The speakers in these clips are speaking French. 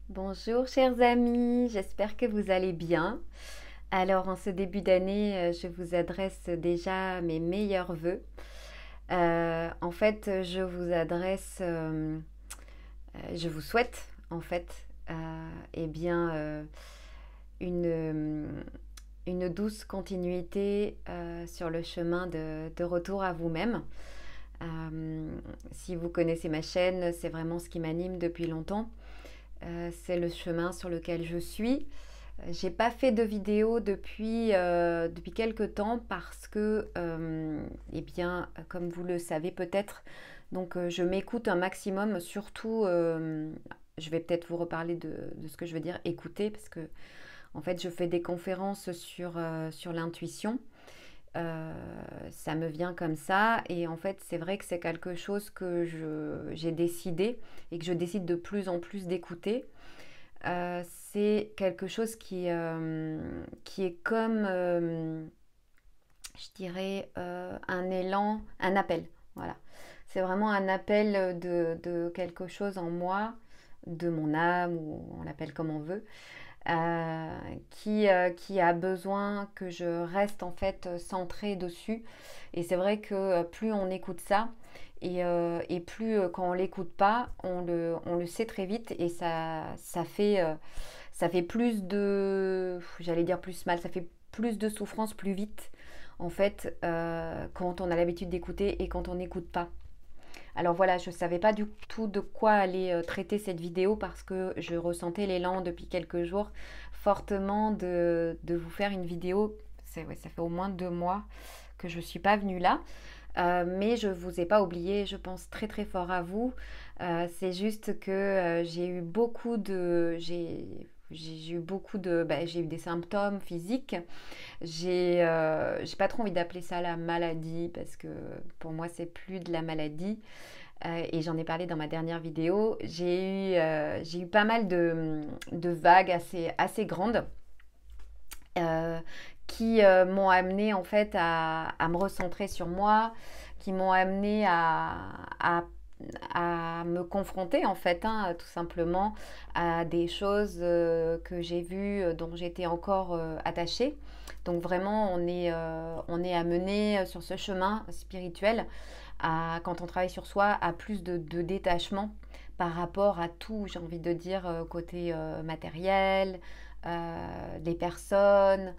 Bonjour chers amis, j'espère que vous allez bien. Alors en ce début d'année, je vous adresse déjà mes meilleurs vœux. En fait, je vous souhaite en fait, eh bien, une, euh, une douce continuité sur le chemin de retour à vous-même. Euh, Si vous connaissez ma chaîne, c'est vraiment ce qui m'anime depuis longtemps. C'est le chemin sur lequel je suis. J'ai pas fait de vidéo depuis quelques temps parce que, eh bien, comme vous le savez peut-être, donc je m'écoute un maximum, surtout, je vais peut-être vous reparler de ce que je veux dire écouter, parce que en fait je fais des conférences sur l'intuition. Euh, Ça me vient comme ça et en fait c'est vrai que c'est quelque chose que j'ai décidé et que je décide de plus en plus d'écouter. C'est quelque chose qui est comme, je dirais, un élan, un appel. Voilà. C'est vraiment un appel de quelque chose en moi, de mon âme, ou on l'appelle comme on veut, qui a besoin que je reste en fait centrée dessus. Et c'est vrai que plus on écoute ça, et plus quand on l'écoute pas, on le sait très vite et ça fait plus de, j'allais dire plus mal, ça fait plus de souffrance plus vite en fait quand on a l'habitude d'écouter et quand on n'écoute pas. Alors voilà, je ne savais pas du tout de quoi aller traiter cette vidéo parce que je ressentais l'élan depuis quelques jours fortement de vous faire une vidéo. Ouais, ça fait au moins 2 mois que je ne suis pas venue là. Mais je ne vous ai pas oublié, je pense très très fort à vous. C'est juste que j'ai eu beaucoup de... J'ai eu beaucoup de... j'ai eu des symptômes physiques. J'ai pas trop envie d'appeler ça la maladie parce que pour moi c'est plus de la maladie. Et j'en ai parlé dans ma dernière vidéo. J'ai eu pas mal de vagues assez grandes euh, qui m'ont amené en fait à me recentrer sur moi, qui m'ont amené à me confronter en fait, hein, tout simplement à des choses que j'ai vues, dont j'étais encore attachée. Donc vraiment, on est amené sur ce chemin spirituel, quand on travaille sur soi, à plus de détachement par rapport à tout, j'ai envie de dire, côté matériel, les personnes,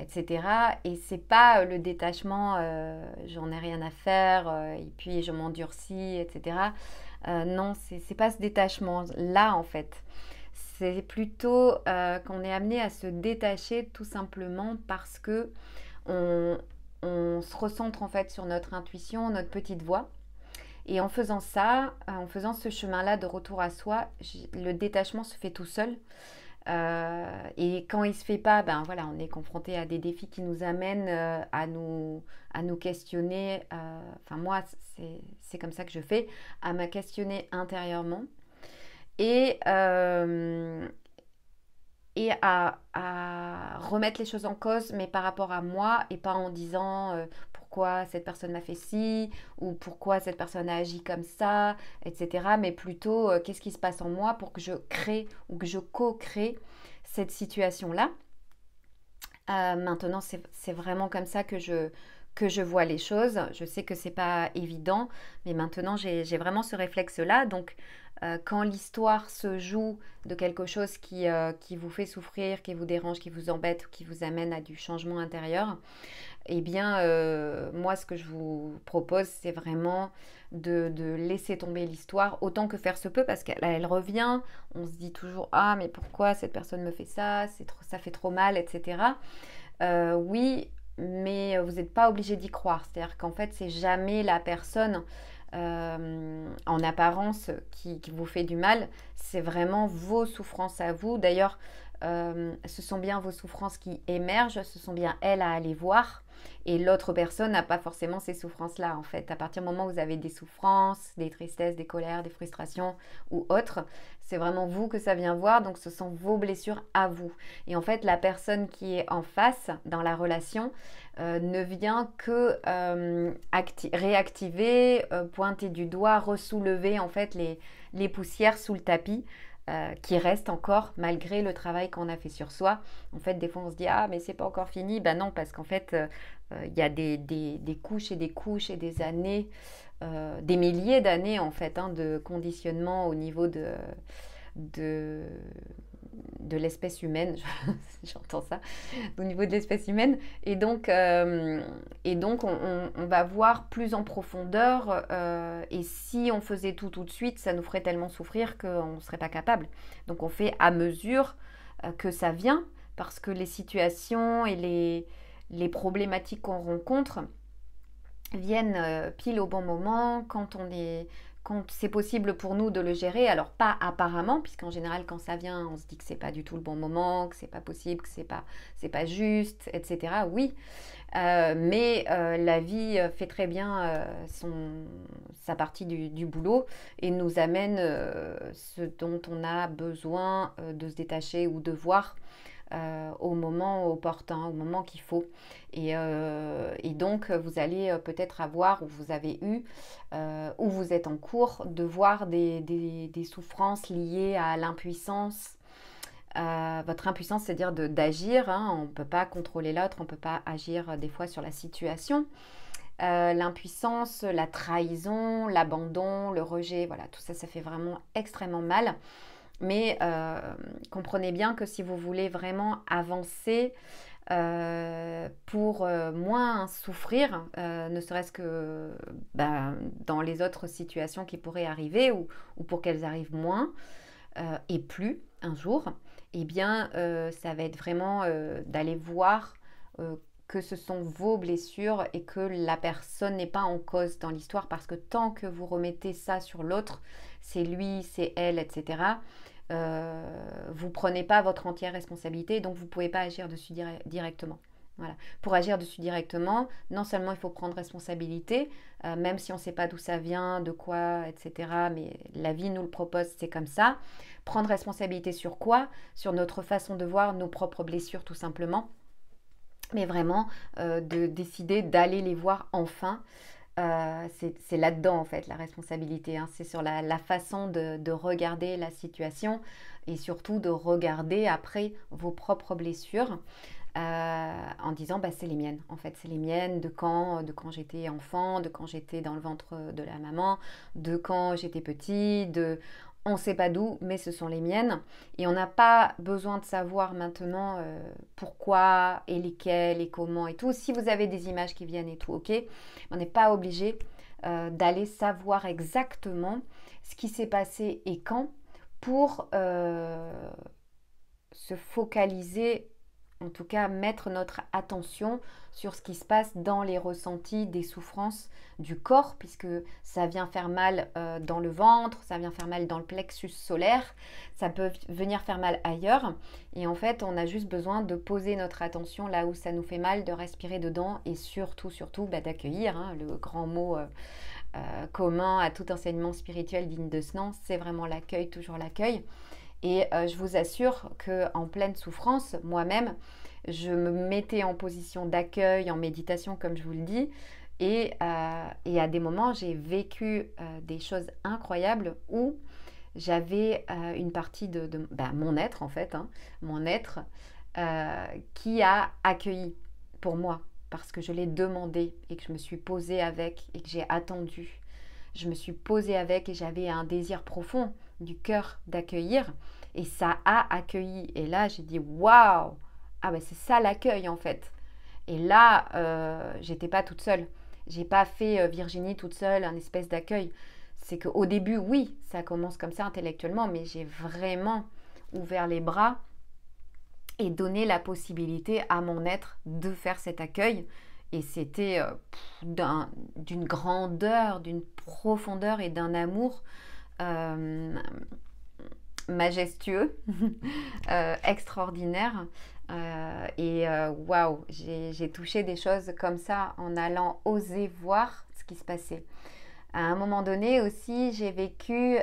etc. Et c'est pas le détachement, j'en ai rien à faire, et puis je m'endurcis, etc. Non, c'est pas ce détachement-là en fait. C'est plutôt qu'on est amené à se détacher tout simplement parce que on, on se recentre en fait sur notre intuition, notre petite voix. Et en faisant ça, en faisant ce chemin-là de retour à soi, le détachement se fait tout seul. Et quand il se fait pas, ben voilà, on est confronté à des défis qui nous amènent à nous questionner. Enfin moi, c'est comme ça que je fais, à me questionner intérieurement et à remettre les choses en cause, mais par rapport à moi et pas en disant pourquoi cette personne m'a fait ci ou pourquoi cette personne a agi comme ça, etc. Mais plutôt qu'est-ce qui se passe en moi pour que je crée ou que je co-crée cette situation-là. Maintenant, c'est vraiment comme ça que je vois les choses. Je sais que c'est pas évident, mais maintenant j'ai vraiment ce réflexe-là. Donc, quand l'histoire se joue de quelque chose qui vous fait souffrir, qui vous dérange, qui vous embête, qui vous amène à du changement intérieur, eh bien, moi, ce que je vous propose, c'est vraiment de laisser tomber l'histoire autant que faire se peut, parce qu'elle elle revient. On se dit toujours, ah, mais pourquoi cette personne me fait ça, ça fait trop mal, etc. Oui, mais vous n'êtes pas obligé d'y croire. C'est-à-dire qu'en fait, c'est jamais la personne en apparence qui vous fait du mal. C'est vraiment vos souffrances à vous. D'ailleurs, ce sont bien vos souffrances qui émergent, ce sont bien elles à aller voir. Et l'autre personne n'a pas forcément ces souffrances-là, en fait. À partir du moment où vous avez des souffrances, des tristesses, des colères, des frustrations ou autres, c'est vraiment vous que ça vient voir. Donc, ce sont vos blessures à vous. Et en fait, la personne qui est en face dans la relation ne vient que réactiver, pointer du doigt, ressoulever en fait les poussières sous le tapis qui reste encore malgré le travail qu'on a fait sur soi. En fait, des fois, on se dit « Ah, mais c'est pas encore fini ». Ben non, parce qu'en fait, il y a des couches et des couches et des années, des milliers d'années, en fait, hein, de conditionnement au niveau de, de l'espèce humaine, j'entends ça, au niveau de l'espèce humaine. Et donc on va voir plus en profondeur. Et si on faisait tout de suite, ça nous ferait tellement souffrir qu'on ne serait pas capable. Donc on fait à mesure que ça vient, parce que les situations et les problématiques qu'on rencontre viennent pile au bon moment, quand c'est possible pour nous de le gérer. Alors pas apparemment, puisqu'en général quand ça vient, on se dit que c'est pas du tout le bon moment, que c'est pas possible, que c'est pas juste, etc. Oui, mais la vie fait très bien sa partie du boulot et nous amène ce dont on a besoin de se détacher ou de voir au moment opportun, au moment qu'il faut. Et donc, vous allez peut-être avoir, ou vous avez eu, ou vous êtes en cours, de voir des souffrances liées à l'impuissance. Votre impuissance, c'est-à-dire d'agir. Hein, on ne peut pas contrôler l'autre, on ne peut pas agir des fois sur la situation. L'impuissance, la trahison, l'abandon, le rejet, voilà, tout ça, ça fait vraiment extrêmement mal. Mais comprenez bien que si vous voulez vraiment avancer pour moins souffrir, ne serait-ce que dans les autres situations qui pourraient arriver ou pour qu'elles arrivent moins et plus un jour, eh bien ça va être vraiment d'aller voir que ce sont vos blessures et que la personne n'est pas en cause dans l'histoire, parce que tant que vous remettez ça sur l'autre, c'est lui, c'est elle, etc., vous prenez pas votre entière responsabilité, donc vous ne pouvez pas agir dessus directement. Voilà. Pour agir dessus directement, non seulement il faut prendre responsabilité, même si on ne sait pas d'où ça vient, de quoi, etc., mais la vie nous le propose, c'est comme ça. Prendre responsabilité sur quoi? Sur notre façon de voir nos propres blessures, tout simplement. Mais vraiment, de décider d'aller les voir enfin. C'est là-dedans en fait la responsabilité, hein. C'est sur la façon de regarder la situation et surtout de regarder après vos propres blessures en disant c'est les miennes, en fait c'est les miennes de quand j'étais enfant, de quand j'étais dans le ventre de la maman, de quand j'étais petit, on ne sait pas d'où, mais ce sont les miennes. Et on n'a pas besoin de savoir maintenant pourquoi et lesquelles et comment et tout. Si vous avez des images qui viennent et tout, ok. On n'est pas obligé d'aller savoir exactement ce qui s'est passé et quand pour se focaliser, en tout cas mettre notre attention sur ce qui se passe dans les ressentis des souffrances du corps, puisque ça vient faire mal dans le ventre, ça vient faire mal dans le plexus solaire, ça peut venir faire mal ailleurs. Et en fait, on a juste besoin de poser notre attention là où ça nous fait mal, de respirer dedans et surtout d'accueillir, hein, le grand mot commun à tout enseignement spirituel digne de ce nom, c'est vraiment l'accueil, toujours l'accueil. Et je vous assure qu'en pleine souffrance, moi-même, je me mettais en position d'accueil, en méditation, comme je vous le dis. Et à des moments, j'ai vécu des choses incroyables où j'avais une partie de mon être, en fait, hein, mon être, qui a accueilli pour moi, parce que je l'ai demandé et que je me suis posée avec et que j'ai attendu. Je me suis posée avec et j'avais un désir profond du cœur d'accueillir, et ça a accueilli. Et là j'ai dit waouh, c'est ça l'accueil en fait. Et là j'étais pas toute seule, j'ai pas fait Virginie toute seule, un espèce d'accueil. C'est qu'au début oui, ça commence comme ça intellectuellement, mais j'ai vraiment ouvert les bras et donné la possibilité à mon être de faire cet accueil. Et c'était d'une grandeur, d'une profondeur et d'un amour majestueux, extraordinaire. Waouh, j'ai touché des choses comme ça en allant oser voir ce qui se passait. À un moment donné aussi, j'ai vécu,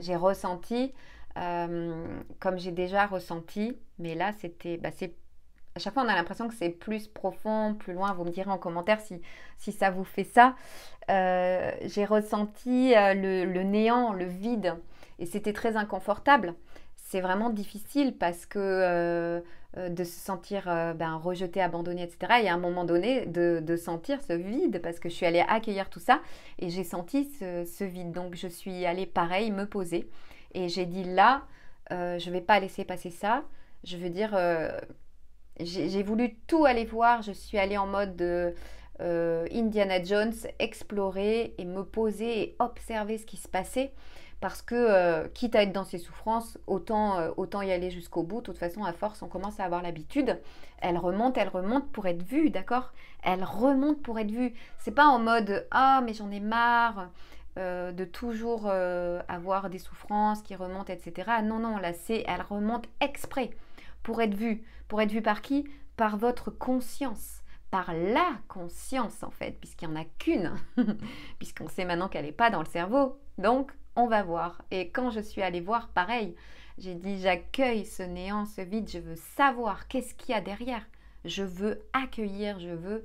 j'ai ressenti, comme j'ai déjà ressenti, mais là c'était, à chaque fois on a l'impression que c'est plus profond, plus loin. Vous me direz en commentaire si ça vous fait ça. J'ai ressenti le néant, le vide, et c'était très inconfortable c'est vraiment difficile parce que de se sentir rejeté, abandonné, etc. Et à un moment donné, de sentir ce vide parce que je suis allée accueillir tout ça et j'ai senti ce vide. Donc je suis allée pareil me poser et j'ai dit là, je ne vais pas laisser passer ça. Je veux dire, j'ai voulu tout aller voir. Je suis allée en mode Indiana Jones, explorer et me poser et observer ce qui se passait. Parce que, quitte à être dans ses souffrances, autant y aller jusqu'au bout. De toute façon, à force, on commence à avoir l'habitude. Elle remonte pour être vue, d'accord? Elle remonte pour être vue. C'est pas en mode « Ah, mais j'en ai marre de toujours avoir des souffrances qui remontent, etc. » Non, non, là, elle remonte exprès pour être vue. Pour être vue par qui? Par votre conscience. Par la conscience, en fait, puisqu'il n'y en a qu'une. Puisqu'on sait maintenant qu'elle n'est pas dans le cerveau. Donc, on va voir. Et quand je suis allée voir, pareil, j'ai dit j'accueille ce néant, ce vide, je veux savoir qu'est-ce qu'il y a derrière. Je veux accueillir, je veux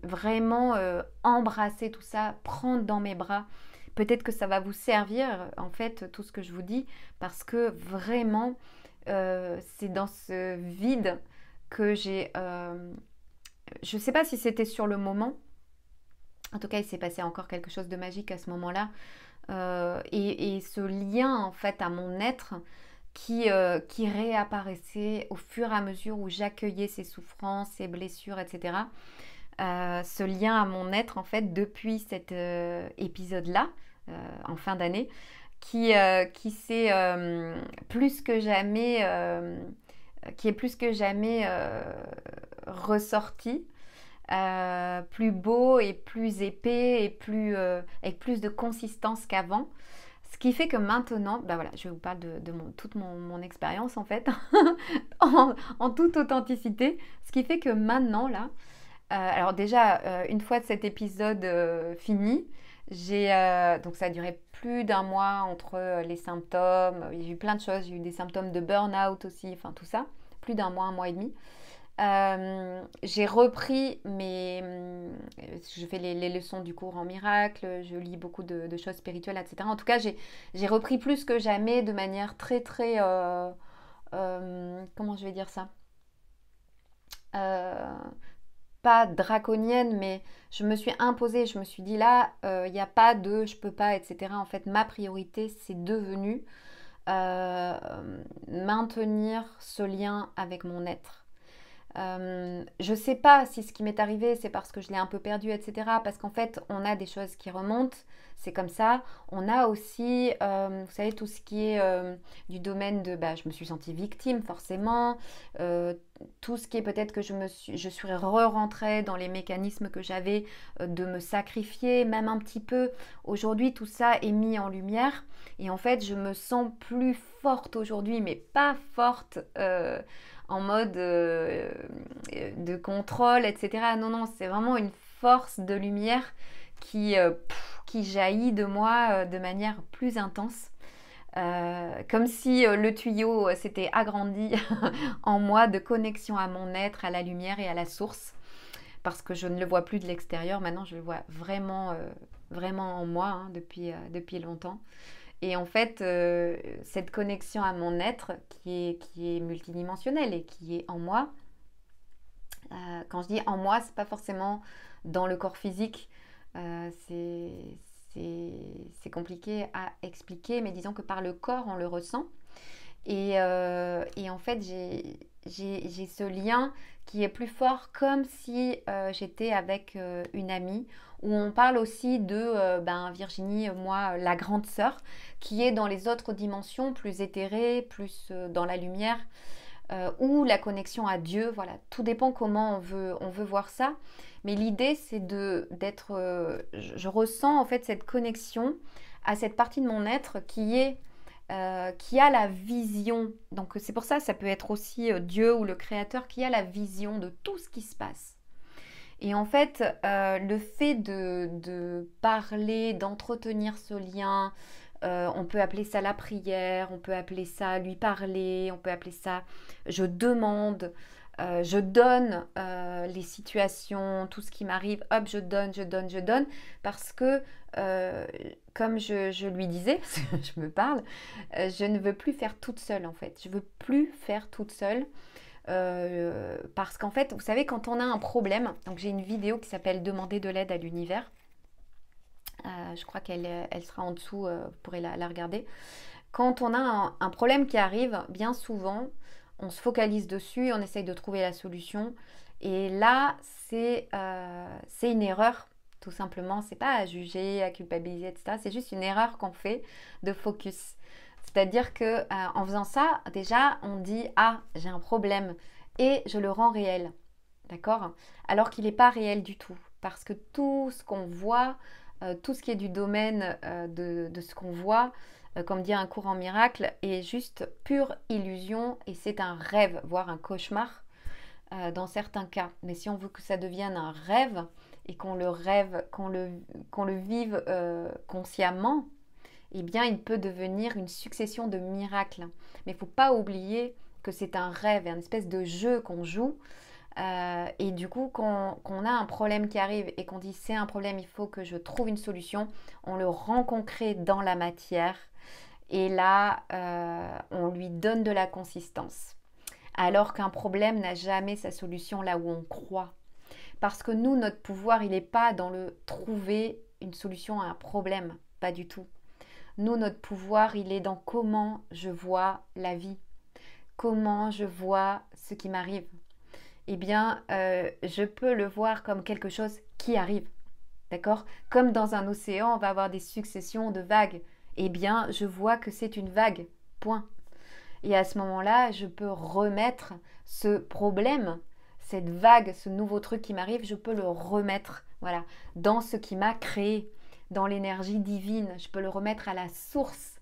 vraiment embrasser tout ça, prendre dans mes bras. Peut-être que ça va vous servir, en fait, tout ce que je vous dis, parce que vraiment, c'est dans ce vide que j'ai... je ne sais pas si c'était sur le moment. En tout cas, il s'est passé encore quelque chose de magique à ce moment-là. Et ce lien en fait à mon être qui réapparaissait au fur et à mesure où j'accueillais ces souffrances, ces blessures, etc. Ce lien à mon être en fait depuis cet épisode-là, en fin d'année, qui s'est plus que jamais, qui est plus que jamais ressorti. Plus beau et plus épais et avec plus de consistance qu'avant. Ce qui fait que maintenant, voilà, je vous parle de toute mon expérience en fait, en toute authenticité. Ce qui fait que maintenant, là, alors déjà, une fois cet épisode fini, donc ça a duré plus d'un mois entre les symptômes, il y a eu plein de choses, j'ai eu des symptômes de burn-out aussi, enfin tout ça, plus d'un mois, un mois et demi. J'ai repris je fais les leçons du cours en miracle, je lis beaucoup de choses spirituelles, etc. En tout cas, j'ai repris plus que jamais de manière très très comment je vais dire ça, pas draconienne, mais je me suis imposée, je me suis dit là, il n'y a pas de je peux pas, etc. En fait, ma priorité, c'est devenu maintenir ce lien avec mon être. Je sais pas si ce qui m'est arrivé c'est parce que je l'ai un peu perdu, etc. Parce qu'en fait on a des choses qui remontent, c'est comme ça. On a aussi, vous savez, tout ce qui est du domaine de, je me suis sentie victime forcément. Tout ce qui est peut-être que je suis re-rentrée dans les mécanismes que j'avais de me sacrifier, même un petit peu. Aujourd'hui tout ça est mis en lumière et en fait je me sens plus forte aujourd'hui, mais pas forte en mode de contrôle, etc. Non, non, c'est vraiment une force de lumière qui jaillit de moi de manière plus intense. Comme si le tuyau s'était agrandi en moi de connexion à mon être, à la lumière et à la source. Parce que je ne le vois plus de l'extérieur, maintenant je le vois vraiment, vraiment en moi hein, depuis longtemps. Et en fait, cette connexion à mon être qui est multidimensionnelle et qui est en moi, quand je dis en moi, c'est pas forcément dans le corps physique, c'est compliqué à expliquer, mais disons que par le corps, on le ressent. Et en fait, j'ai ce lien qui est plus fort, comme si j'étais avec une amie, où on parle aussi de Virginie, moi, la grande sœur, qui est dans les autres dimensions, plus éthérée, plus dans la lumière, ou la connexion à Dieu. Voilà, tout dépend comment on veut voir ça. Mais l'idée, c'est d'être... je ressens en fait cette connexion à cette partie de mon être qui a la vision. Donc c'est pour ça peut être aussi Dieu ou le Créateur qui a la vision de tout ce qui se passe. Et en fait, le fait de parler, d'entretenir ce lien, on peut appeler ça la prière, on peut appeler ça lui parler, on peut appeler ça je demande, je donne les situations, tout ce qui m'arrive, hop, je donne, parce que comme je lui disais, parce que je me parle, je ne veux plus faire toute seule en fait. Je veux plus faire toute seule. Parce qu'en fait, vous savez, quand on a un problème, donc j'ai une vidéo qui s'appelle Demander de l'aide à l'univers. Je crois qu'elle sera en dessous, vous pourrez la regarder. Quand on a un problème qui arrive, bien souvent, on se focalise dessus et on essaye de trouver la solution. Et là, c'est une erreur, tout simplement. C'est pas à juger, à culpabiliser, etc. C'est juste une erreur qu'on fait de focus. C'est-à-dire que en faisant ça, déjà, on dit ah, j'ai un problème et je le rends réel, d'accord? Alors qu'il n'est pas réel du tout, parce que tout ce qu'on voit, tout ce qui est du domaine de ce qu'on voit, comme dit un courant miracle, est juste pure illusion et c'est un rêve, voire un cauchemar dans certains cas. Mais si on veut que ça devienne un rêve et qu'on le rêve, qu'on le vive consciemment, eh bien, il peut devenir une succession de miracles. Mais il ne faut pas oublier que c'est un rêve, un espèce de jeu qu'on joue. Et du coup, quand on a un problème qui arrive et qu'on dit c'est un problème, il faut que je trouve une solution, on le rend concret dans la matière. Et là, on lui donne de la consistance. Alors qu'un problème n'a jamais sa solution là où on croit. Parce que nous, notre pouvoir, il n'est pas dans le trouver une solution à un problème. Pas du tout. Nous, notre pouvoir, il est dans comment je vois la vie, comment je vois ce qui m'arrive. Eh bien, je peux le voir comme quelque chose qui arrive, d'accord? Comme dans un océan, on va avoir des successions de vagues. Eh bien, je vois que c'est une vague, point. Et à ce moment-là, je peux remettre ce problème, cette vague, ce nouveau truc qui m'arrive, je peux le remettre, voilà, dans ce qui m'a créé, dans l'énergie divine. Je peux le remettre à la source.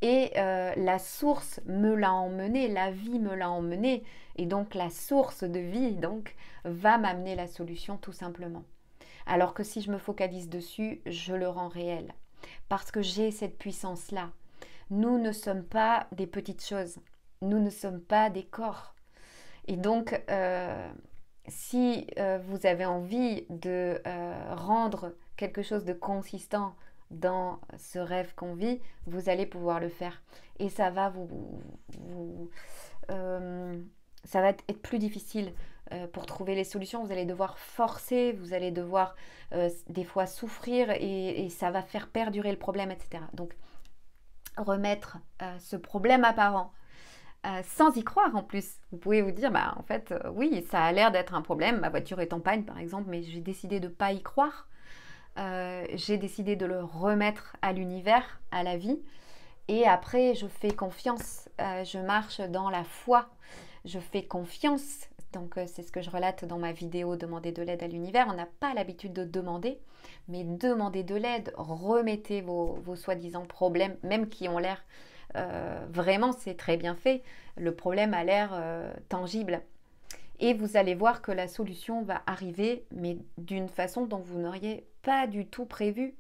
Et la source me l'a emmené, la vie me l'a emmené. Et donc la source de vie donc, va m'amener la solution tout simplement. Alors que si je me focalise dessus, je le rends réel. Parce que j'ai cette puissance-là. Nous ne sommes pas des petites choses. Nous ne sommes pas des corps. Et donc, si vous avez envie de rendre quelque chose de consistant dans ce rêve qu'on vit, vous allez pouvoir le faire. Et ça va ça va être plus difficile pour trouver les solutions. Vous allez devoir forcer, vous allez devoir des fois souffrir et ça va faire perdurer le problème, etc. Donc, remettre ce problème apparent sans y croire en plus. Vous pouvez vous dire, bah, en fait, oui, ça a l'air d'être un problème. Ma voiture est en panne, par exemple, mais j'ai décidé de ne pas y croire. J'ai décidé de le remettre à l'univers, à la vie. Et après, je fais confiance. Je marche dans la foi. Je fais confiance. Donc, c'est ce que je relate dans ma vidéo Demander de l'aide à l'univers. On n'a pas l'habitude de demander, mais demandez de l'aide. Remettez vos soi-disant problèmes, même qui ont l'air vraiment, c'est très bien fait. Le problème a l'air tangible. Et vous allez voir que la solution va arriver, mais d'une façon dont vous n'auriez pas du tout prévu.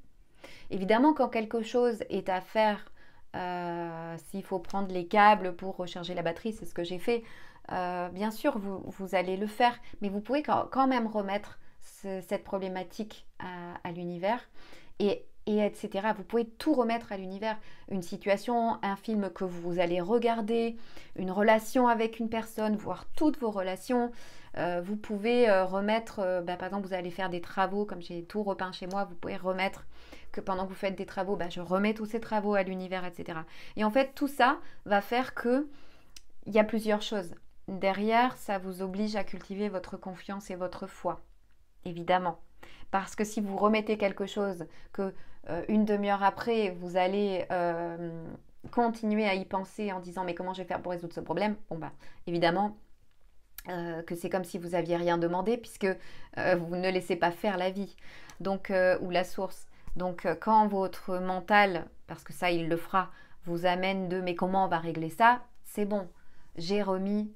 Évidemment, quand quelque chose est à faire, s'il faut prendre les câbles pour recharger la batterie, c'est ce que j'ai fait, bien sûr, vous allez le faire, mais vous pouvez quand même remettre cette problématique à l'univers et etc. Vous pouvez tout remettre à l'univers. Une situation, un film que vous allez regarder, une relation avec une personne, voire toutes vos relations. Vous pouvez remettre, par exemple, vous allez faire des travaux, comme j'ai tout repeint chez moi, vous pouvez remettre que pendant que vous faites des travaux, je remets tous ces travaux à l'univers, etc. Et en fait, tout ça va faire que il y a plusieurs choses. Derrière, ça vous oblige à cultiver votre confiance et votre foi, évidemment. Parce que si vous remettez quelque chose que une demi-heure après, vous allez continuer à y penser en disant mais comment je vais faire pour résoudre ce problème, évidemment que c'est comme si vous n'aviez rien demandé puisque vous ne laissez pas faire la vie donc, ou la source. Donc quand votre mental, parce que ça il le fera, vous amène de mais comment on va régler ça, c'est bon, j'ai remis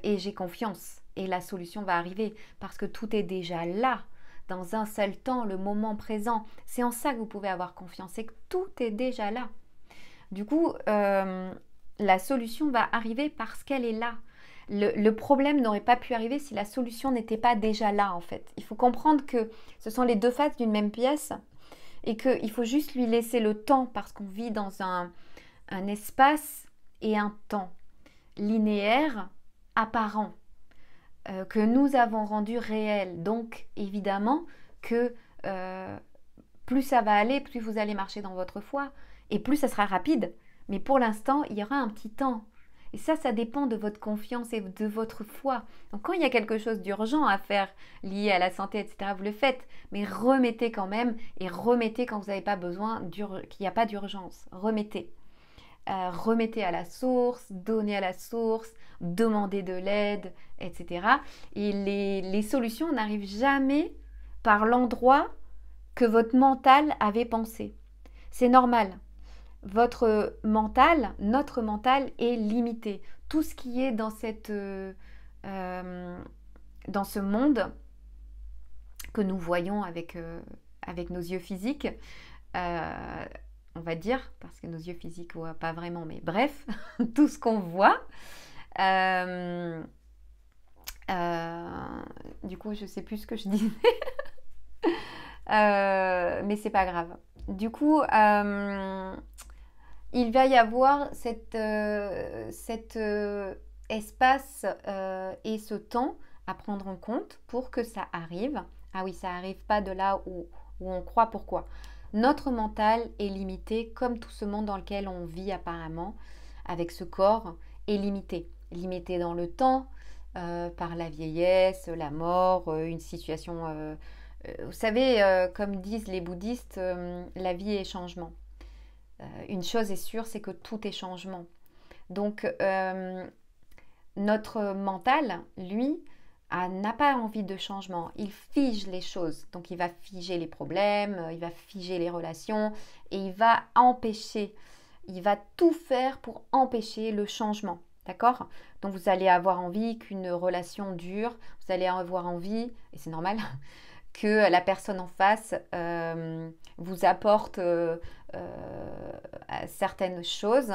et j'ai confiance et la solution va arriver parce que tout est déjà là. Dans un seul temps, le moment présent. C'est en ça que vous pouvez avoir confiance, c'est que tout est déjà là. Du coup, la solution va arriver parce qu'elle est là. Le problème n'aurait pas pu arriver si la solution n'était pas déjà là, en fait. Il faut comprendre que ce sont les deux faces d'une même pièce et qu'il faut juste lui laisser le temps parce qu'on vit dans un espace et un temps linéaire apparent que nous avons rendu réel. Donc évidemment que plus ça va aller, plus vous allez marcher dans votre foi et plus ça sera rapide. Mais pour l'instant, il y aura un petit temps. Et ça dépend de votre confiance et de votre foi. Donc quand il y a quelque chose d'urgent à faire lié à la santé, etc., vous le faites. Mais remettez quand même et remettez quand vous n'avez pas besoin, qu'il n'y a pas d'urgence. Remettez. Remettez à la source, donnez à la source, demandez de l'aide, etc. Et les solutions n'arrivent jamais par l'endroit que votre mental avait pensé. C'est normal. Votre mental, notre mental est limité. Tout ce qui est dans dans ce monde que nous voyons avec nos yeux physiques, on va dire, parce que nos yeux physiques ne voient pas vraiment, mais bref, tout ce qu'on voit. Du coup, je ne sais plus ce que je disais, mais c'est pas grave. Du coup, il va y avoir cet espace et ce temps à prendre en compte pour que ça arrive. Ah oui, ça n'arrive pas de là où on croit. Pourquoi ? Notre mental est limité, comme tout ce monde dans lequel on vit apparemment, avec ce corps, est limité. Limité dans le temps, par la vieillesse, la mort, une situation... vous savez, comme disent les bouddhistes, la vie est changement. Une chose est sûre, c'est que tout est changement. Donc, notre mental, lui, n'a pas envie de changement. Il fige les choses. Donc, il va figer les problèmes, il va figer les relations et il va empêcher. Il va tout faire pour empêcher le changement. D'accord ? Donc, vous allez avoir envie qu'une relation dure. Vous allez avoir envie, et c'est normal, que la personne en face vous apporte certaines choses.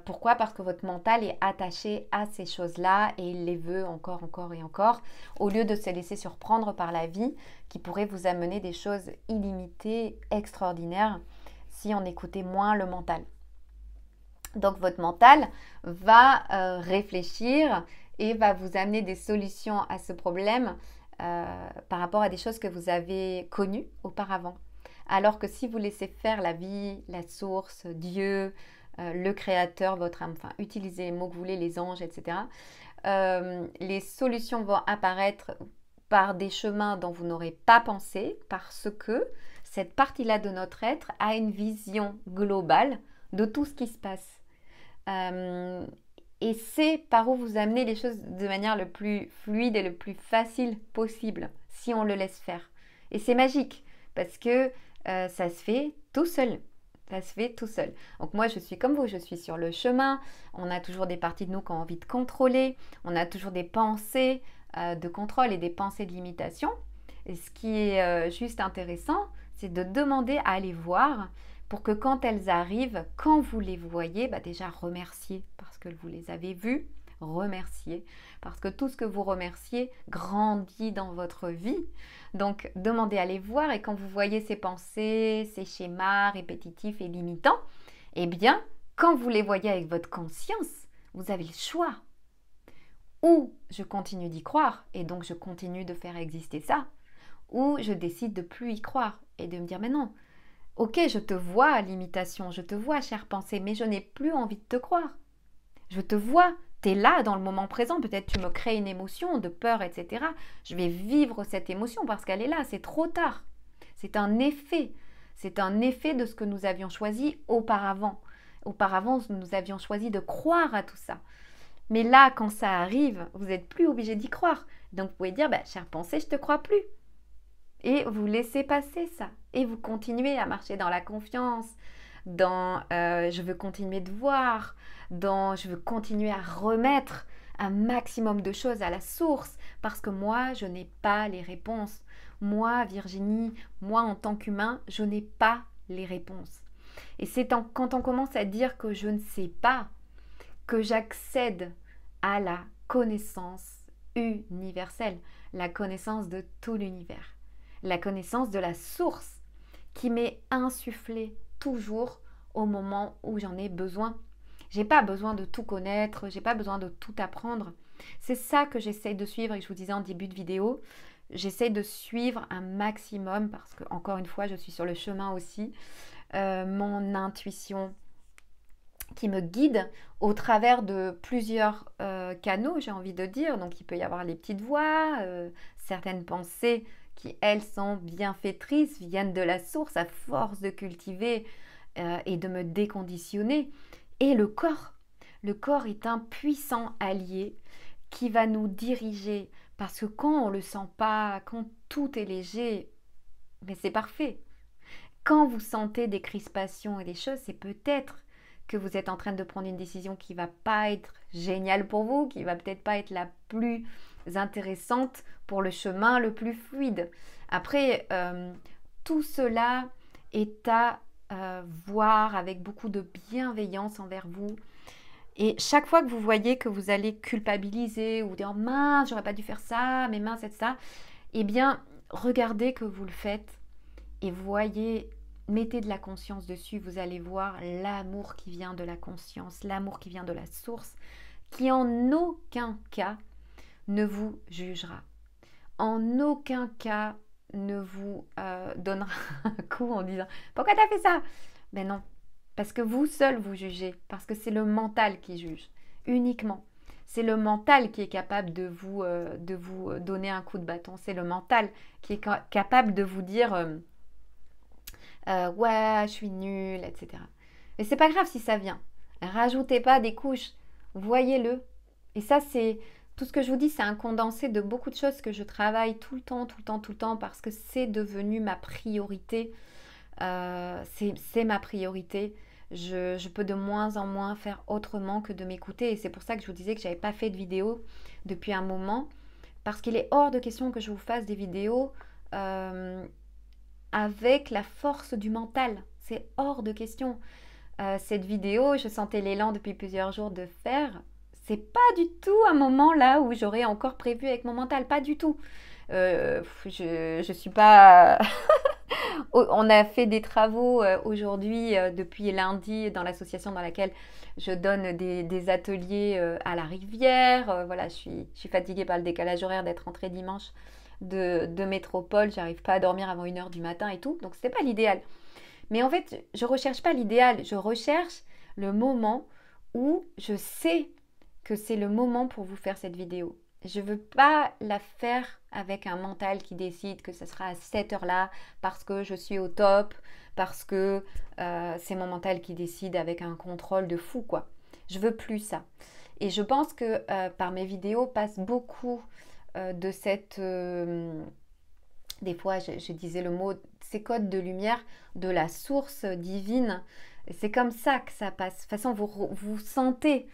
Pourquoi ? Parce que votre mental est attaché à ces choses-là et il les veut encore et encore, au lieu de se laisser surprendre par la vie qui pourrait vous amener des choses illimitées, extraordinaires, si on écoutait moins le mental. Donc votre mental va réfléchir et va vous amener des solutions à ce problème par rapport à des choses que vous avez connues auparavant. Alors que si vous laissez faire la vie, la source, Dieu, le créateur, votre âme, enfin utilisez les mots que vous voulez, les anges, etc. Les solutions vont apparaître par des chemins dont vous n'aurez pas pensé parce que cette partie-là de notre être a une vision globale de tout ce qui se passe. Et c'est par où vous amenez les choses de manière le plus fluide et le plus facile possible, si on le laisse faire. Et c'est magique, parce que ça se fait tout seul. Ça se fait tout seul. Donc moi, je suis comme vous, je suis sur le chemin. On a toujours des parties de nous qui ont envie de contrôler. On a toujours des pensées de contrôle et des pensées de limitation. Et ce qui est juste intéressant, c'est de demander à aller voir pour que quand elles arrivent, quand vous les voyez, déjà remerciez parce que vous les avez vues, remerciez parce que tout ce que vous remerciez grandit dans votre vie. Donc demandez à les voir et quand vous voyez ces pensées, ces schémas répétitifs et limitants, eh bien, quand vous les voyez avec votre conscience, vous avez le choix. Ou je continue d'y croire et donc je continue de faire exister ça, ou je décide de plus y croire et de me dire mais non, ok, je te vois, limitation, je te vois, chère pensée, mais je n'ai plus envie de te croire. Je te vois, tu es là dans le moment présent, peut-être tu me crées une émotion de peur, etc. Je vais vivre cette émotion parce qu'elle est là, c'est trop tard. C'est un effet de ce que nous avions choisi auparavant. Auparavant, nous avions choisi de croire à tout ça. Mais là, quand ça arrive, vous n'êtes plus obligé d'y croire. Donc vous pouvez dire, chère pensée, je ne te crois plus. Et vous laissez passer ça. Et vous continuez à marcher dans la confiance, dans je veux continuer de voir, dans je veux continuer à remettre un maximum de choses à la source parce que moi, je n'ai pas les réponses. Moi, Virginie, moi en tant qu'humain, je n'ai pas les réponses. Et c'est quand on commence à dire que je ne sais pas, que j'accède à la connaissance universelle, la connaissance de tout l'univers, la connaissance de la source qui m'est insufflé toujours au moment où j'en ai besoin. J'ai pas besoin de tout connaître, j'ai pas besoin de tout apprendre. C'est ça que j'essaye de suivre et je vous disais en début de vidéo, j'essaye de suivre un maximum parce que, encore une fois, je suis sur le chemin aussi, mon intuition qui me guide au travers de plusieurs canaux, j'ai envie de dire. Donc il peut y avoir les petites voix, certaines pensées qui, elles, sont bienfaitrices, viennent de la source à force de cultiver et de me déconditionner. Et le corps. Le corps est un puissant allié qui va nous diriger. Parce que quand on ne le sent pas, quand tout est léger, mais c'est parfait. Quand vous sentez des crispations et des choses, c'est peut-être que vous êtes en train de prendre une décision qui ne va pas être géniale pour vous, qui ne va peut-être pas être la plus intéressante pour le chemin le plus fluide. Après, tout cela est à voir avec beaucoup de bienveillance envers vous. Et chaque fois que vous voyez que vous allez culpabiliser ou dire mince, j'aurais pas dû faire ça, mais mince, c'est ça, eh bien, regardez que vous le faites et voyez, mettez de la conscience dessus, vous allez voir l'amour qui vient de la conscience, l'amour qui vient de la source, qui en aucun cas ne vous jugera, en aucun cas ne vous donnera un coup en disant « Pourquoi tu as fait ça ?» Ben non, parce que vous seul vous jugez, parce que c'est le mental qui juge, uniquement. C'est le mental qui est capable de vous donner un coup de bâton, c'est le mental qui est capable de vous dire ouais, je suis nulle, etc. Mais c'est pas grave si ça vient. Rajoutez pas des couches, voyez-le. Et ça, c'est tout ce que je vous dis, c'est un condensé de beaucoup de choses que je travaille tout le temps, parce que c'est devenu ma priorité. C'est ma priorité. Je peux de moins en moins faire autrement que de m'écouter. Et c'est pour ça que je vous disais que je n'avais pas fait de vidéo depuis un moment. Parce qu'il est hors de question que je vous fasse des vidéos avec la force du mental. C'est hors de question. Cette vidéo, je sentais l'élan depuis plusieurs jours de faire. C'est pas du tout un moment là où j'aurais encore prévu avec mon mental. Pas du tout. Je suis pas... On a fait des travaux aujourd'hui, depuis lundi, dans l'association dans laquelle je donne des ateliers à la rivière. Voilà, je suis fatiguée par le décalage horaire d'être rentrée dimanche de métropole. J'arrive pas à dormir avant 1h du matin et tout. Donc, c'était pas l'idéal. Mais en fait, je recherche pas l'idéal. Je recherche le moment où je sais que c'est le moment pour vous faire cette vidéo. Je ne veux pas la faire avec un mental qui décide que ce sera à cette heure-là parce que je suis au top, parce que c'est mon mental qui décide avec un contrôle de fou, quoi. Je veux plus ça. Et je pense que par mes vidéos passe beaucoup de cette... des fois, je disais le mot, ces codes de lumière de la source divine. C'est comme ça que ça passe. De toute façon, vous sentez...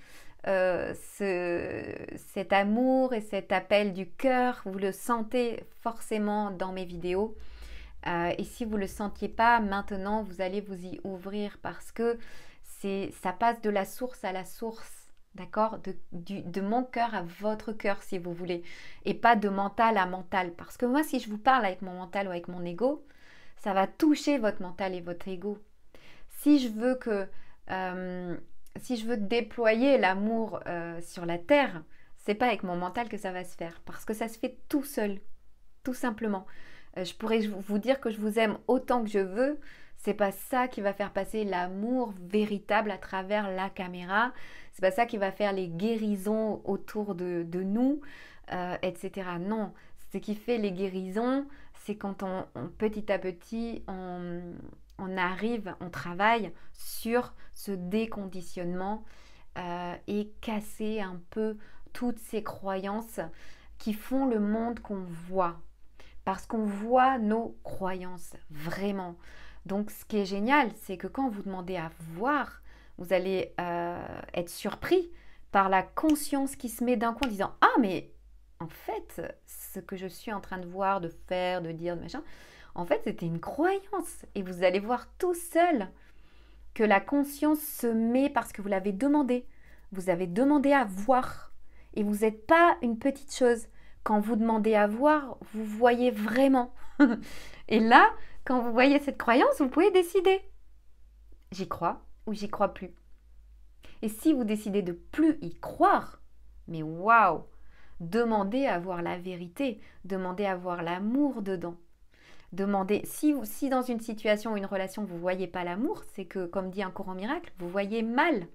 cet amour et cet appel du cœur, vous le sentez forcément dans mes vidéos. Et si vous ne le sentiez pas, maintenant vous allez vous y ouvrir parce que ça passe de la source à la source, d'accord, de mon cœur à votre cœur si vous voulez, et pas de mental à mental. Parce que moi, si je vous parle avec mon mental ou avec mon ego, ça va toucher votre mental et votre ego. Si je veux que... si je veux déployer l'amour sur la terre, c'est pas avec mon mental que ça va se faire, parce que ça se fait tout seul, tout simplement. Je pourrais vous dire que je vous aime autant que je veux, c'est pas ça qui va faire passer l'amour véritable à travers la caméra, c'est pas ça qui va faire les guérisons autour de nous, etc. Non, ce qui fait les guérisons, c'est quand petit à petit, on arrive, on travaille sur ce déconditionnement et casser un peu toutes ces croyances qui font le monde qu'on voit. Parce qu'on voit nos croyances, vraiment. Donc ce qui est génial, c'est que quand vous demandez à voir, vous allez être surpris par la conscience qui se met d'un coup en disant « Ah, mais en fait, ce que je suis en train de voir, de faire, de dire, de machin, en fait, c'était une croyance. » Et vous allez voir tout seul que la conscience se met parce que vous l'avez demandé. Vous avez demandé à voir. Et vous n'êtes pas une petite chose. Quand vous demandez à voir, vous voyez vraiment. Et là, quand vous voyez cette croyance, vous pouvez décider. J'y crois ou j'y crois plus. Et si vous décidez de plus y croire, mais waouh, demandez à voir la vérité, demandez à voir l'amour dedans. Demandez, si dans une situation ou une relation, vous ne voyez pas l'amour, c'est que, comme dit un courant miracle, vous voyez mal.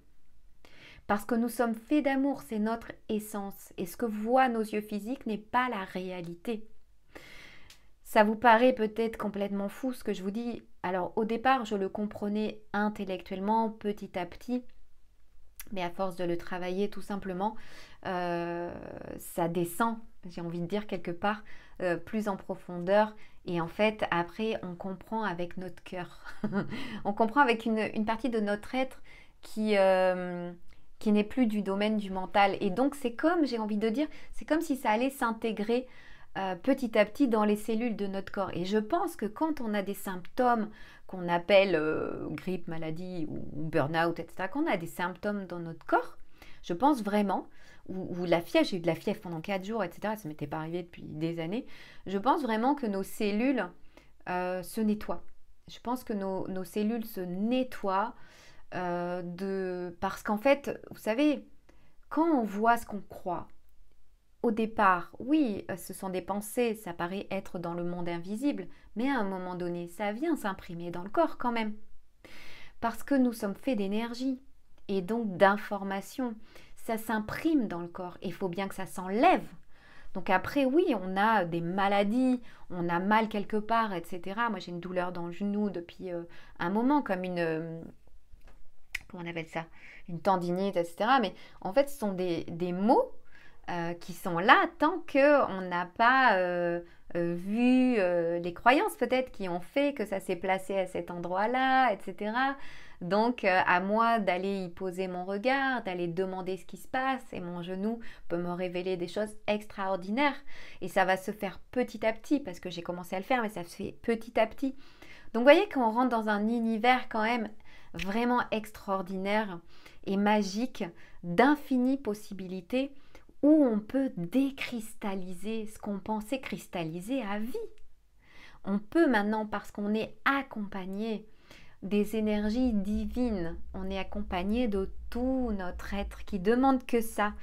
Parce que nous sommes faits d'amour, c'est notre essence. Et ce que voient nos yeux physiques n'est pas la réalité. Ça vous paraît peut-être complètement fou ce que je vous dis. Alors au départ, je le comprenais intellectuellement, petit à petit. Mais à force de le travailler tout simplement, ça descend, j'ai envie de dire quelque part, plus en profondeur. Et en fait, après, on comprend avec notre cœur. On comprend avec une partie de notre être qui n'est plus du domaine du mental. Et donc, c'est comme, j'ai envie de dire, c'est comme si ça allait s'intégrer petit à petit dans les cellules de notre corps. Et je pense que quand on a des symptômes qu'on appelle grippe, maladie ou burn-out, etc., quand on a des symptômes dans notre corps, je pense vraiment, ou la fièvre, j'ai eu de la fièvre pendant 4 jours, etc., ça ne m'était pas arrivé depuis des années, je pense vraiment que nos cellules se nettoient. Je pense que nos cellules se nettoient parce qu'en fait, vous savez, quand on voit ce qu'on croit, au départ, oui, ce sont des pensées, ça paraît être dans le monde invisible, mais à un moment donné, ça vient s'imprimer dans le corps quand même. Parce que nous sommes faits d'énergie et donc d'informations. Ça s'imprime dans le corps et il faut bien que ça s'enlève. Donc après, oui, on a des maladies, on a mal quelque part, etc. Moi, j'ai une douleur dans le genou depuis un moment, comme comment on appelle ça, une tendinite, etc. Mais en fait, ce sont des maux qui sont là tant qu'on n'a pas vu les croyances peut-être qui ont fait que ça s'est placé à cet endroit-là, etc. Donc à moi d'aller y poser mon regard, d'aller demander ce qui se passe et mon genou peut me révéler des choses extraordinaires et ça va se faire petit à petit parce que j'ai commencé à le faire mais ça se fait petit à petit. Donc vous voyez qu'on rentre dans un univers quand même vraiment extraordinaire et magique d'infinies possibilités où on peut décristalliser ce qu'on pensait cristalliser à vie. On peut maintenant, parce qu'on est accompagné des énergies divines, on est accompagné de tout notre être qui demande que ça.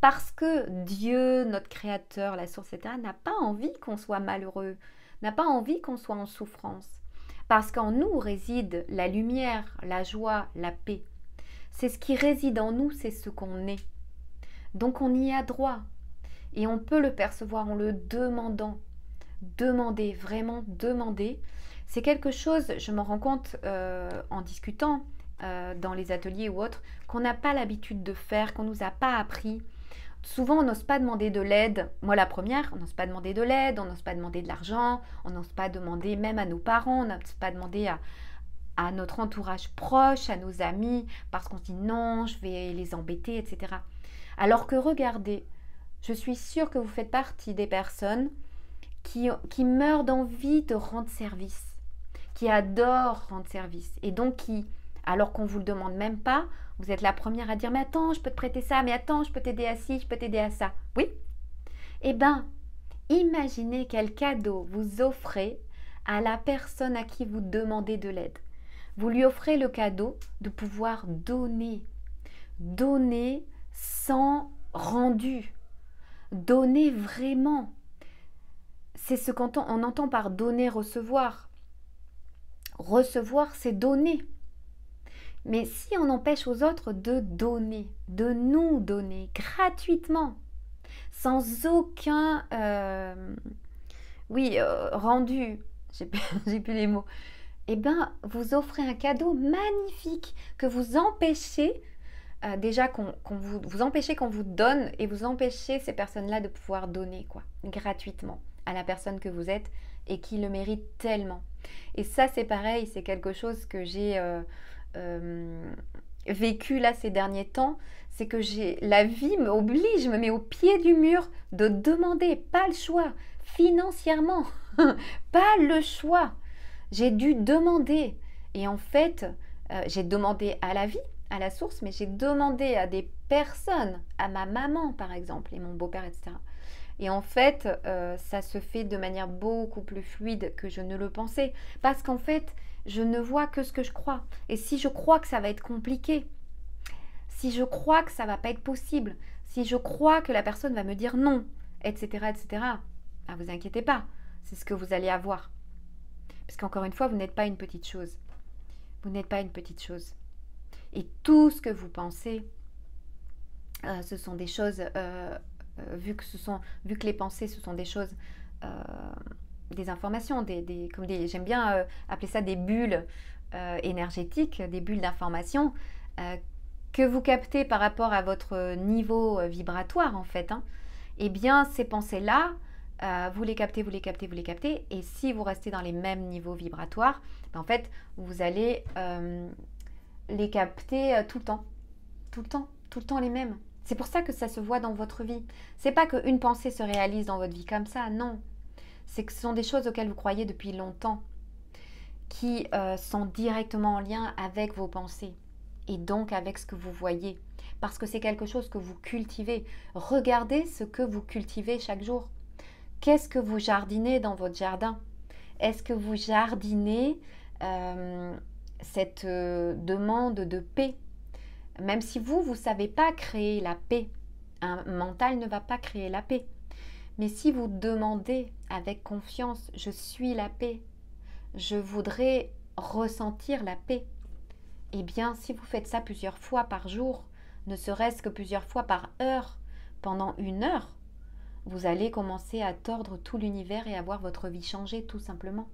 Parce que Dieu, notre Créateur, la source, etc., n'a pas envie qu'on soit malheureux, n'a pas envie qu'on soit en souffrance. Parce qu'en nous réside la lumière, la joie, la paix. C'est ce qui réside en nous, c'est ce qu'on est. Donc on y a droit et on peut le percevoir en le demandant. Demander, vraiment demander. C'est quelque chose, je me rends compte en discutant dans les ateliers ou autres, qu'on n'a pas l'habitude de faire, qu'on ne nous a pas appris. Souvent, on n'ose pas demander de l'aide. Moi, la première, on n'ose pas demander de l'aide, on n'ose pas demander de l'argent, on n'ose pas demander même à nos parents, on n'ose pas demander à notre entourage proche, à nos amis, parce qu'on se dit non, je vais les embêter, etc. Alors que regardez, je suis sûre que vous faites partie des personnes qui meurent d'envie de rendre service, qui adorent rendre service et donc qui, alors qu'on ne vous le demande même pas, vous êtes la première à dire mais attends, je peux te prêter ça, mais attends, je peux t'aider à ci, je peux t'aider à ça. Oui? Eh bien, imaginez quel cadeau vous offrez à la personne à qui vous demandez de l'aide. Vous lui offrez le cadeau de pouvoir donner. Donner sans rendu. Donner vraiment. C'est ce qu'on entend par donner, recevoir. Recevoir, c'est donner. Mais si on empêche aux autres de donner, de nous donner gratuitement, sans aucun rendu, j'ai plus les mots, eh bien, vous offrez un cadeau magnifique que vous empêchez déjà vous empêchez qu'on vous donne et vous empêchez ces personnes-là de pouvoir donner gratuitement à la personne que vous êtes et qui le mérite tellement. Et ça, c'est pareil, c'est quelque chose que j'ai vécu là ces derniers temps, c'est que la vie m'oblige, me met au pied du mur de demander, pas le choix, financièrement, pas le choix. J'ai dû demander et en fait, j'ai demandé à la vie, à la source, mais j'ai demandé à des personnes, à ma maman par exemple et mon beau-père, etc. Et en fait, ça se fait de manière beaucoup plus fluide que je ne le pensais. Parce qu'en fait, je ne vois que ce que je crois. Et si je crois que ça va être compliqué, si je crois que ça va pas être possible, si je crois que la personne va me dire non, etc., etc., ah, vous inquiétez pas, c'est ce que vous allez avoir. Parce qu'encore une fois, vous n'êtes pas une petite chose. Vous n'êtes pas une petite chose. Et tout ce que vous pensez, ce sont des choses, vu que les pensées, ce sont des choses, euh, des informations, j'aime bien appeler ça des bulles énergétiques, des bulles d'information que vous captez par rapport à votre niveau vibratoire en fait. Hein. Eh bien, ces pensées-là, vous les captez, vous les captez, vous les captez. Et si vous restez dans les mêmes niveaux vibratoires, ben, en fait, vous allez les capter tout le temps. Tout le temps les mêmes. C'est pour ça que ça se voit dans votre vie. C'est pas qu'une pensée se réalise dans votre vie comme ça, non. C'est que ce sont des choses auxquelles vous croyez depuis longtemps, qui sont directement en lien avec vos pensées et donc avec ce que vous voyez. Parce que c'est quelque chose que vous cultivez. Regardez ce que vous cultivez chaque jour. Qu'est-ce que vous jardinez dans votre jardin? Est-ce que vous jardinez cette demande de paix? Même si vous ne savez pas créer la paix, un mental ne va pas créer la paix. Mais si vous demandez avec confiance, je suis la paix, je voudrais ressentir la paix, eh bien, si vous faites ça plusieurs fois par jour, ne serait-ce que plusieurs fois par heure, pendant 1 heure, vous allez commencer à tordre tout l'univers et à voir votre vie changer tout simplement.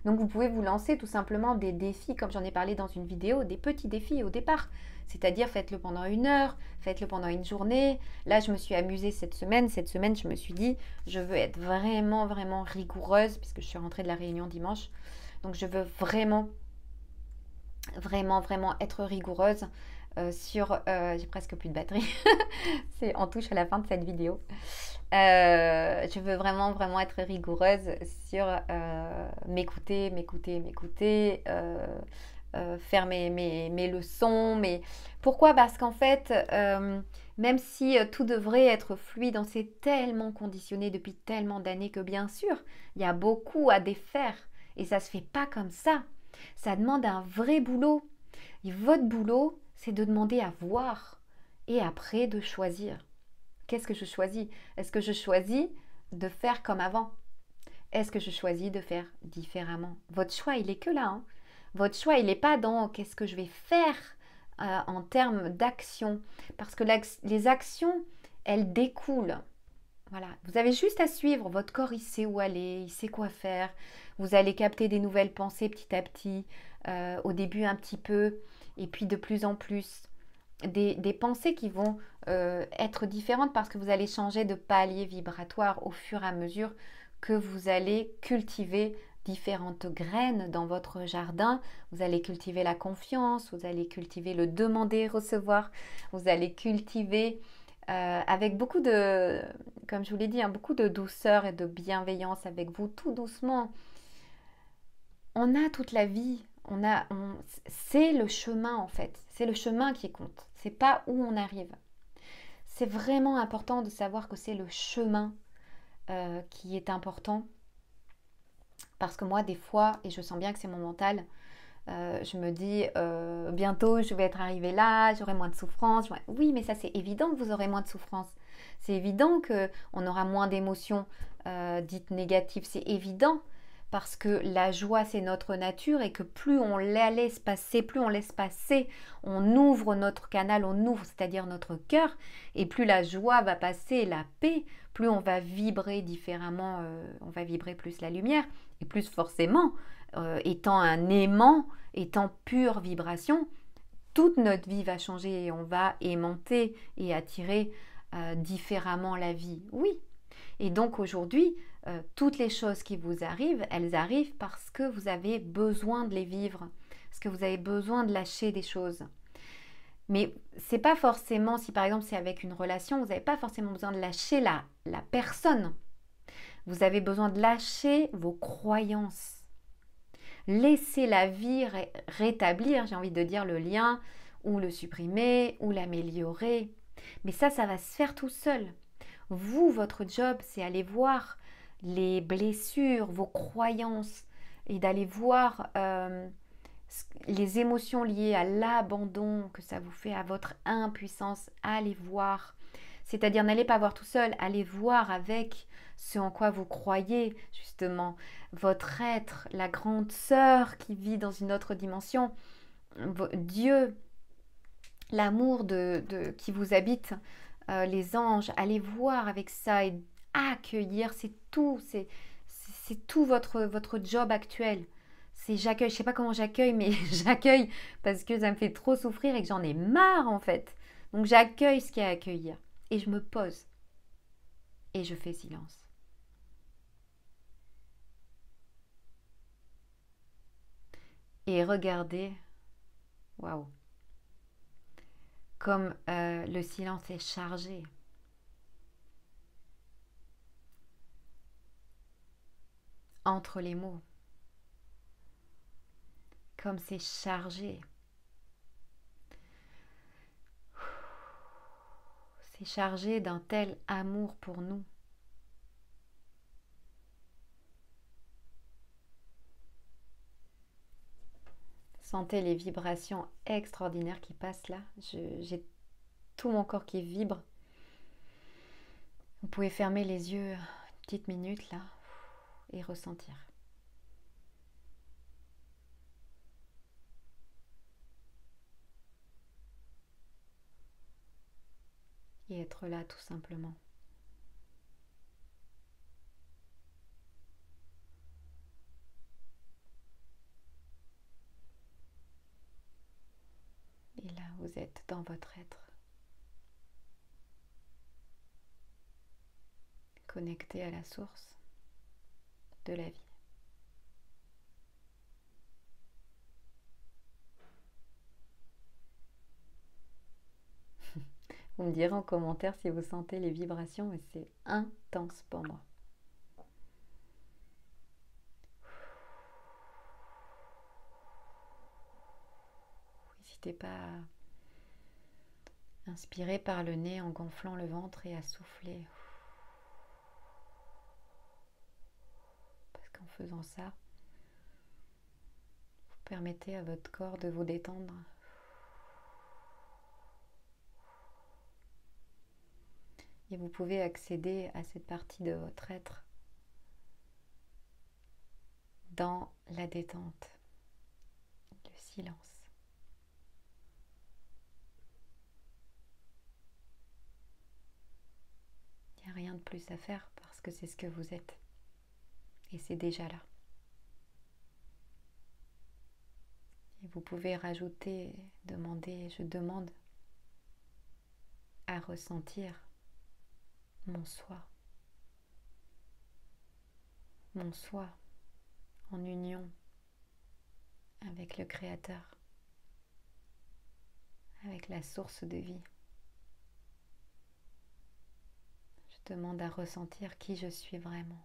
Donc vous pouvez vous lancer tout simplement des défis, comme j'en ai parlé dans une vidéo, des petits défis au départ. C'est-à-dire faites-le pendant 1 heure, faites-le pendant une journée. Là, je me suis amusée cette semaine. Cette semaine, je me suis dit, je veux être vraiment, vraiment rigoureuse, puisque je suis rentrée de la réunion dimanche. Donc je veux vraiment, vraiment, vraiment être rigoureuse sur... j'ai presque plus de batterie. On touche à la fin de cette vidéo. Je veux vraiment, vraiment être rigoureuse sur m'écouter, faire mes leçons. Pourquoi? Parce qu'en fait, même si tout devrait être fluide, on s'est tellement conditionné depuis tellement d'années que bien sûr, il y a beaucoup à défaire. Et ça ne se fait pas comme ça. Ça demande un vrai boulot. Et votre boulot, c'est de demander à voir et après de choisir. Qu'est-ce que je choisis? Est-ce que je choisis de faire comme avant? Est-ce que je choisis de faire différemment? Votre choix, il est que là. Hein. Votre choix, il n'est pas dans qu'est-ce que je vais faire en termes d'action. Parce que les actions, elles découlent. Voilà. Vous avez juste à suivre. Votre corps, il sait où aller, il sait quoi faire. Vous allez capter des nouvelles pensées petit à petit. Au début, un petit peu. Et puis de plus en plus. Des pensées qui vont être différentes parce que vous allez changer de palier vibratoire au fur et à mesure que vous allez cultiver différentes graines dans votre jardin. Vous allez cultiver la confiance, vous allez cultiver le demander, recevoir, vous allez cultiver avec beaucoup de, comme je vous l'ai dit, hein, beaucoup de douceur et de bienveillance avec vous, tout doucement. On a toute la vie. C'est le chemin en fait, c'est le chemin qui compte, c'est pas où on arrive. C'est vraiment important de savoir que c'est le chemin qui est important parce que moi des fois, et je sens bien que c'est mon mental, je me dis bientôt je vais être arrivée là, j'aurai moins de souffrance. Oui, mais ça c'est évident que vous aurez moins de souffrance, c'est évident qu'on aura moins d'émotions dites négatives, c'est évident. Parce que la joie, c'est notre nature et que plus on la laisse passer, on ouvre notre canal, on ouvre, c'est-à-dire notre cœur, et plus la joie va passer, la paix, plus on va vibrer différemment, on va vibrer plus la lumière, et plus forcément, étant un aimant, étant pure vibration, toute notre vie va changer et on va aimanter et attirer différemment la vie. Oui. Et donc aujourd'hui, toutes les choses qui vous arrivent, elles arrivent parce que vous avez besoin de les vivre, parce que vous avez besoin de lâcher des choses. Mais c'est pas forcément, si par exemple c'est avec une relation, vous n'avez pas forcément besoin de lâcher la personne. Vous avez besoin de lâcher vos croyances. Laisser la vie rétablir, j'ai envie de dire, le lien, ou le supprimer, ou l'améliorer. Mais ça va se faire tout seul. Vous, votre job, c'est aller voir les blessures, vos croyances et d'aller voir les émotions liées à l'abandon que ça vous fait, à votre impuissance. Allez voir. C'est-à-dire, n'allez pas voir tout seul, allez voir avec ce en quoi vous croyez, justement. Votre être, la grande sœur qui vit dans une autre dimension, Dieu, l'amour qui vous habite, les anges, allez voir avec ça et accueillir, c'est tout, c'est tout votre job actuel. C'est j'accueille, je sais pas comment j'accueille, mais j'accueille parce que ça me fait trop souffrir et que j'en ai marre en fait. Donc j'accueille ce qu'il y a à accueillir et je me pose et je fais silence. Et regardez, waouh, comme le silence est chargé. Entre les mots, comme c'est chargé. C'est chargé d'un tel amour pour nous. Sentez les vibrations extraordinaires qui passent là. J'ai tout mon corps qui vibre. Vous pouvez fermer les yeux une petite minute là et ressentir. Et être là tout simplement. Et là, vous êtes dans votre être. Connecté à la source de la vie. Vous me direz en commentaire si vous sentez les vibrations, mais c'est intense pour moi. N'hésitez pas à inspirer par le nez en gonflant le ventre et à souffler. Parce qu'en faisant ça, vous permettez à votre corps de vous détendre. Et vous pouvez accéder à cette partie de votre être dans la détente, le silence. Il n'y a rien de plus à faire parce que c'est ce que vous êtes. Et c'est déjà là. Et vous pouvez rajouter, demander, je demande à ressentir mon soi en union avec le Créateur, avec la source de vie. Je demande à ressentir qui je suis vraiment.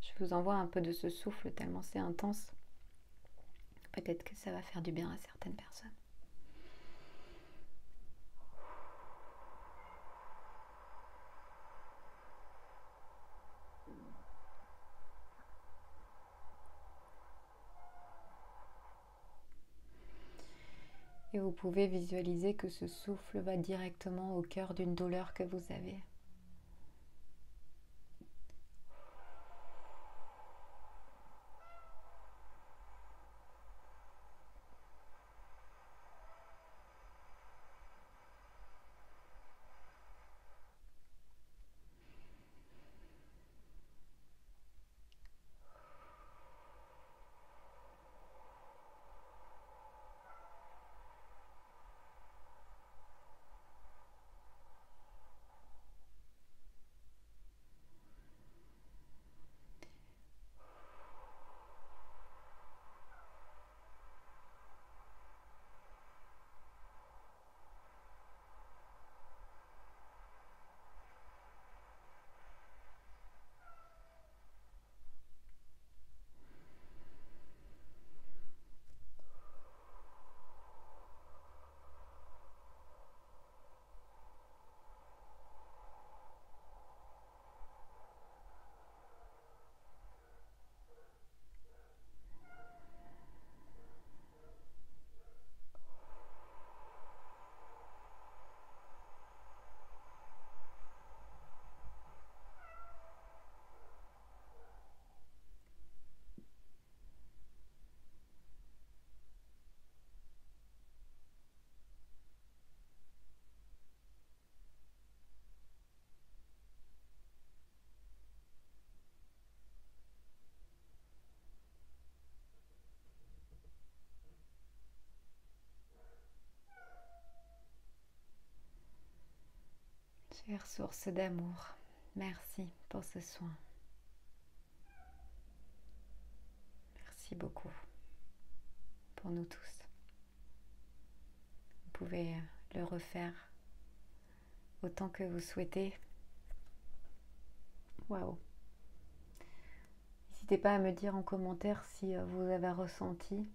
Je vous envoie un peu de ce souffle tellement c'est intense. Peut-être que ça va faire du bien à certaines personnes. Et vous pouvez visualiser que ce souffle va directement au cœur d'une douleur que vous avez. Chère source d'amour, merci pour ce soin. Merci beaucoup pour nous tous. Vous pouvez le refaire autant que vous souhaitez. Waouh! N'hésitez pas à me dire en commentaire si vous avez ressenti.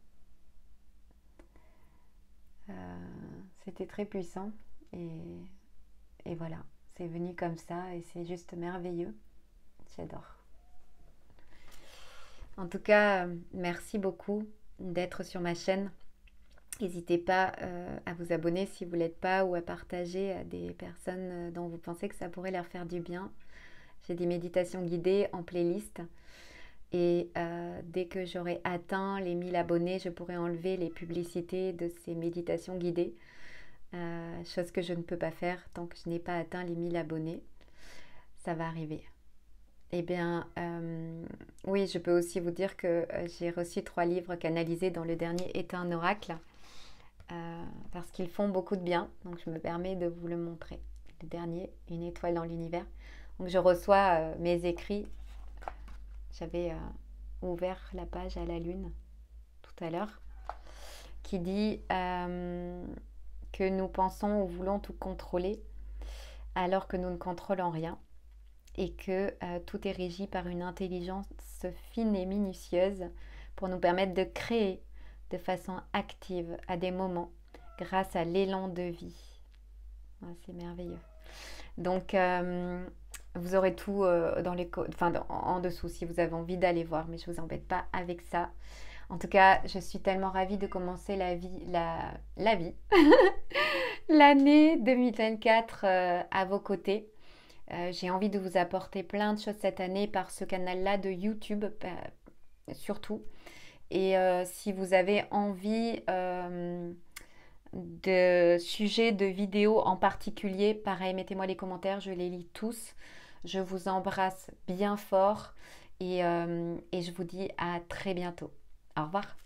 C'était très puissant et voilà, c'est venu comme ça et c'est juste merveilleux. J'adore. En tout cas, merci beaucoup d'être sur ma chaîne. N'hésitez pas à vous abonner si vous ne l'êtes pas ou à partager à des personnes dont vous pensez que ça pourrait leur faire du bien. J'ai des méditations guidées en playlist et dès que j'aurai atteint les 1000 abonnés, je pourrai enlever les publicités de ces méditations guidées. Chose que je ne peux pas faire tant que je n'ai pas atteint les 1000 abonnés. Ça va arriver. Eh bien, oui, je peux aussi vous dire que j'ai reçu 3 livres canalisés dont le dernier est un oracle. Parce qu'ils font beaucoup de bien. Donc, je me permets de vous le montrer. Le dernier, une étoile dans l'univers. Donc, je reçois mes écrits. J'avais ouvert la page à la lune tout à l'heure qui dit que nous pensons ou voulons tout contrôler alors que nous ne contrôlons rien et que tout est régi par une intelligence fine et minutieuse pour nous permettre de créer de façon active à des moments grâce à l'élan de vie. Ouais, c'est merveilleux. Donc, vous aurez tout en dessous si vous avez envie d'aller voir, mais je ne vous embête pas avec ça. En tout cas, je suis tellement ravie de commencer l'année 2024 à vos côtés. J'ai envie de vous apporter plein de choses cette année par ce canal-là de YouTube, surtout. Et si vous avez envie de sujets de vidéos en particulier, pareil, mettez-moi les commentaires, je les lis tous. Je vous embrasse bien fort et je vous dis à très bientôt. Au revoir.